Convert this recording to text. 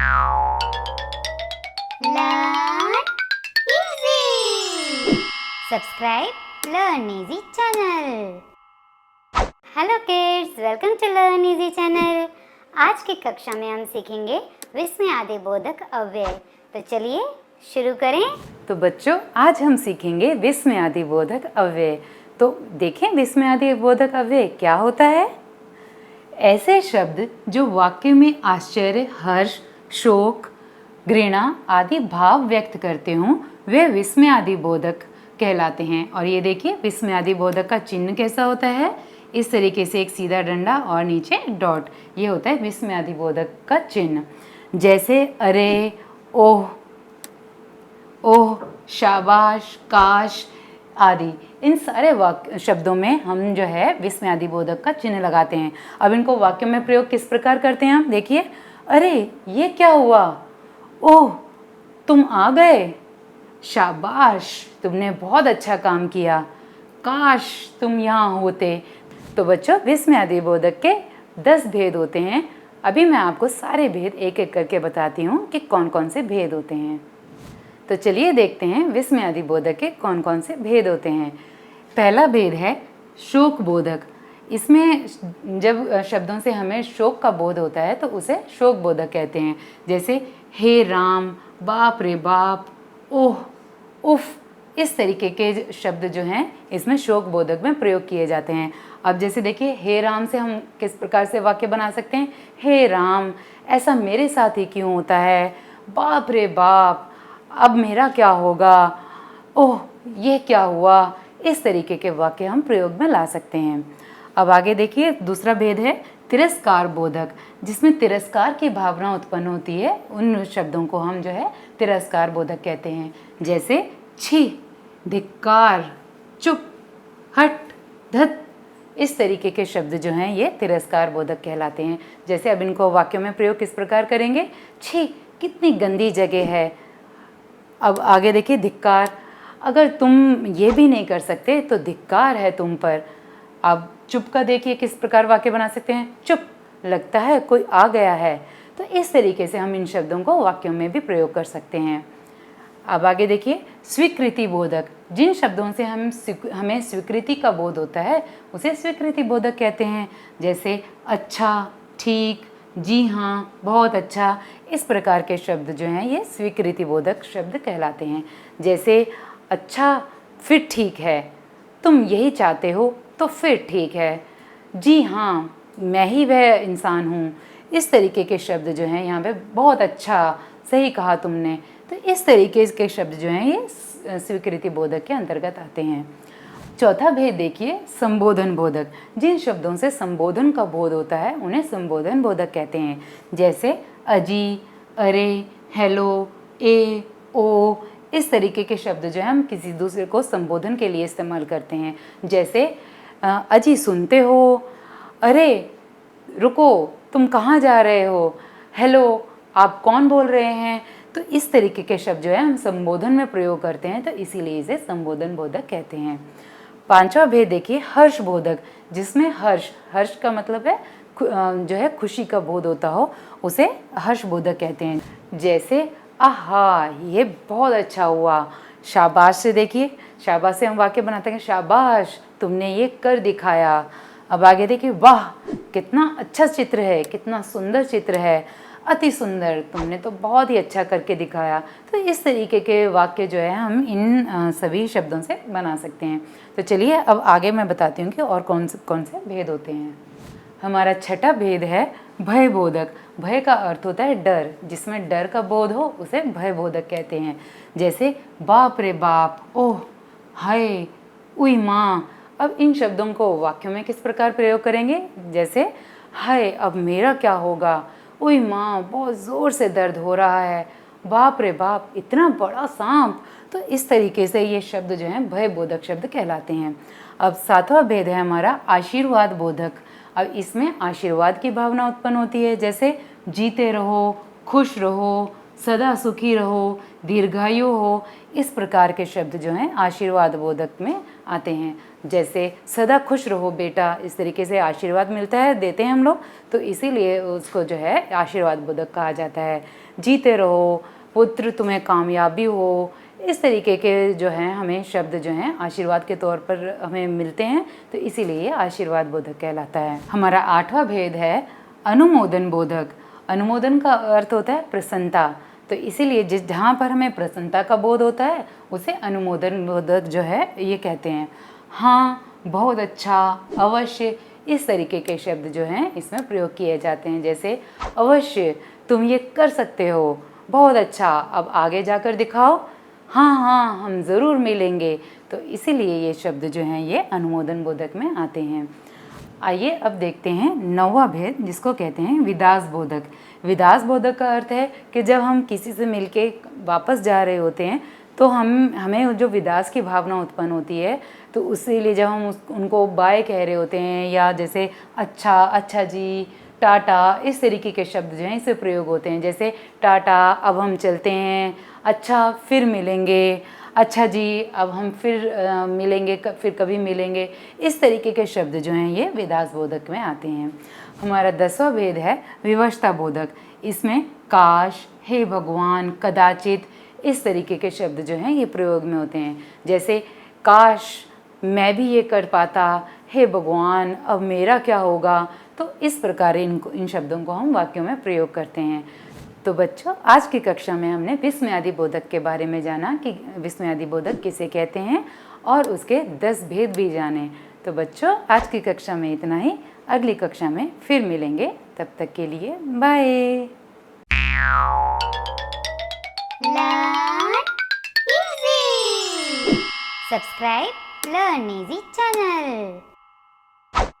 Learn easy. Subscribe Learn Easy channel. Hello kids, welcome to learn easy channel. आज की कक्षा में हम सीखेंगे विस्मयादिबोधक अव्यय। तो चलिए शुरू करें। तो बच्चों, आज हम सीखेंगे विस्मयादिबोधक अव्यय। तो देखें विस्मयादिबोधक अव्यय क्या होता है। ऐसे शब्द जो वाक्य में आश्चर्य, हर्ष, शोक, घृणा आदि भाव व्यक्त करते हों, वे विस्मयादिबोधक कहलाते हैं। और ये देखिए विस्मयादिबोधक का चिन्ह कैसा होता है। इस तरीके से एक सीधा डंडा और नीचे डॉट, ये होता है विस्मयादिबोधक का चिन्ह। जैसे अरे, ओह, ओह, शाबाश, काश आदि, इन सारे वाक्य शब्दों में हम जो है विस्मयादिबोधक का चिन्ह लगाते हैं। अब इनको वाक्य में प्रयोग किस प्रकार करते हैं हम देखिए। अरे ये क्या हुआ, ओह तुम आ गए, शाबाश तुमने बहुत अच्छा काम किया, काश तुम यहाँ होते। तो बच्चों, विस्मयादिबोधक के 10 भेद होते हैं। अभी मैं आपको सारे भेद एक एक करके बताती हूँ कि कौन कौन से भेद होते हैं। तो चलिए देखते हैं विस्मयादिबोधक के कौन कौन से भेद होते हैं। पहला भेद है शोकबोधक। इसमें जब शब्दों से हमें शोक का बोध होता है तो उसे शोकबोधक कहते हैं। जैसे हे राम, बाप रे बाप, ओह, उफ, इस तरीके के शब्द जो हैं इसमें शोकबोधक में प्रयोग किए जाते हैं। अब जैसे देखिए हे राम से हम किस प्रकार से वाक्य बना सकते हैं। हे राम, ऐसा मेरे साथ ही क्यों होता है। बाप रे बाप, अब मेरा क्या होगा। ओह ये क्या हुआ। इस तरीके के वाक्य हम प्रयोग में ला सकते हैं। अब आगे देखिए दूसरा भेद है तिरस्कार बोधक, जिसमें तिरस्कार की भावना उत्पन्न होती है। उन शब्दों को हम जो है तिरस्कार बोधक कहते हैं। जैसे छी, धिक्कार, चुप, हट, धत, इस तरीके के शब्द जो हैं ये तिरस्कार बोधक कहलाते हैं। जैसे अब इनको वाक्यों में प्रयोग किस प्रकार करेंगे। छी कितनी गंदी जगह है। अब आगे देखिए धिक्कार, अगर तुम ये भी नहीं कर सकते तो धिक्कार है तुम पर। अब चुप का देखिए किस प्रकार वाक्य बना सकते हैं। चुप, लगता है कोई आ गया है। तो इस तरीके से हम इन शब्दों को वाक्यों में भी प्रयोग कर सकते हैं। अब आगे देखिए स्वीकृति बोधक, जिन शब्दों से हमें स्वीकृति का बोध होता है उसे स्वीकृति बोधक कहते हैं। जैसे अच्छा, ठीक, जी हाँ, बहुत अच्छा, इस प्रकार के शब्द जो हैं ये स्वीकृति बोधक शब्द कहलाते हैं। जैसे अच्छा फिर ठीक है, तुम यही चाहते हो तो फिर ठीक है, जी हाँ मैं ही वह इंसान हूँ, इस तरीके के शब्द जो हैं यहाँ पे बहुत अच्छा, सही कहा तुमने। तो इस तरीके के शब्द जो हैं ये स्वीकृति बोधक के अंतर्गत आते हैं। चौथा भेद देखिए संबोधन बोधक, जिन शब्दों से संबोधन का बोध होता है उन्हें संबोधन बोधक कहते हैं। जैसे अजी, अरे, हेलो, ए, ओ, इस तरीके के शब्द जो है हम किसी दूसरे को संबोधन के लिए इस्तेमाल करते हैं। जैसे अजी सुनते हो, अरे रुको तुम कहाँ जा रहे हो, हेलो आप कौन बोल रहे हैं। तो इस तरीके के शब्द जो है हम संबोधन में प्रयोग करते हैं, तो इसीलिए इसे संबोधन बोधक कहते हैं। पांचवा भेद देखिए हर्ष बोधक, जिसमें हर्ष का मतलब है जो है खुशी का बोध होता हो, उसे हर्ष बोधक कहते हैं। जैसे आहा ये बहुत अच्छा हुआ, शाबाश से देखिए, शाबाश से हम वाक्य बनाते हैं शाबाश तुमने ये कर दिखाया। अब आगे देखिए वाह कितना अच्छा चित्र है, कितना सुंदर चित्र है, अति सुंदर, तुमने तो बहुत ही अच्छा करके दिखाया। तो इस तरीके के वाक्य जो है हम इन सभी शब्दों से बना सकते हैं। तो चलिए अब आगे मैं बताती हूँ कि और कौन से भेद होते हैं। हमारा छठा भेद है भय बोधक। भय का अर्थ होता है डर, जिसमें डर का बोध हो उसे भय बोधक कहते हैं। जैसे बाप रे बाप, ओह, हाय, उई माँ। अब इन शब्दों को वाक्यों में किस प्रकार प्रयोग करेंगे। जैसे हाय अब मेरा क्या होगा, उई माँ बहुत ज़ोर से दर्द हो रहा है, बाप रे बाप इतना बड़ा सांप। तो इस तरीके से ये शब्द जो हैं भय बोधक शब्द कहलाते हैं। अब सातवां भेद है हमारा आशीर्वाद बोधक। अब इसमें आशीर्वाद की भावना उत्पन्न होती है। जैसे जीते रहो, खुश रहो, सदा सुखी रहो, दीर्घायु हो, इस प्रकार के शब्द जो हैं आशीर्वाद बोधक में आते हैं। जैसे सदा खुश रहो बेटा, इस तरीके से आशीर्वाद मिलता है, देते हैं हम लोग, तो इसीलिए उसको जो है आशीर्वाद बोधक कहा जाता है। जीते रहो पुत्र, तुम्हें कामयाबी हो, इस तरीके के जो हैं हमें शब्द जो हैं आशीर्वाद के तौर पर हमें मिलते हैं, तो इसीलिए ये आशीर्वाद बोधक कहलाता है। हमारा 8वां भेद है अनुमोदन बोधक। अनुमोदन का अर्थ होता है प्रसन्नता, तो इसीलिए जिस जहाँ पर हमें प्रसन्नता का बोध होता है उसे अनुमोदन बोधक जो है ये कहते हैं। हाँ, बहुत अच्छा, अवश्य, इस तरीके के शब्द जो हैं इसमें प्रयोग किए जाते हैं। जैसे अवश्य तुम ये कर सकते हो, बहुत अच्छा, अब आगे जाकर दिखाओ, हाँ हाँ हम ज़रूर मिलेंगे, तो इसीलिए ये शब्द जो हैं ये अनुमोदन बोधक में आते हैं। आइए अब देखते हैं 9वां भेद, जिसको कहते हैं विदास बोधक। विदास बोधक का अर्थ है कि जब हम किसी से मिलके वापस जा रहे होते हैं तो हमें जो विदास की भावना उत्पन्न होती है, तो उसीलिए जब हम उनको बाय कह रहे होते हैं, या जैसे अच्छा, अच्छा जी, टाटा, इस तरीके के शब्द जो हैं इससे प्रयोग होते हैं। जैसे टाटा, अब हम चलते हैं, अच्छा फिर मिलेंगे, अच्छा जी अब हम फिर मिलेंगे, फिर कभी मिलेंगे, इस तरीके के शब्द जो हैं ये विदास बोधक में आते हैं। हमारा 10वां भेद है विवशता बोधक। इसमें काश, हे भगवान, कदाचित, इस तरीके के शब्द जो हैं ये प्रयोग में होते हैं। जैसे काश मैं भी ये कर पाता, हे भगवान अब मेरा क्या होगा, तो इस प्रकार इन शब्दों को हम वाक्यों में प्रयोग करते हैं। तो बच्चों, आज की कक्षा में हमने विस्मयादि बोधक के बारे में जाना कि विस्मयादि बोधक किसे कहते हैं, और उसके 10 भेद भी जाने। तो बच्चों, आज की कक्षा में इतना ही, अगली कक्षा में फिर मिलेंगे, तब तक के लिए bye. Learn easy. Subscribe Learn Easy channel.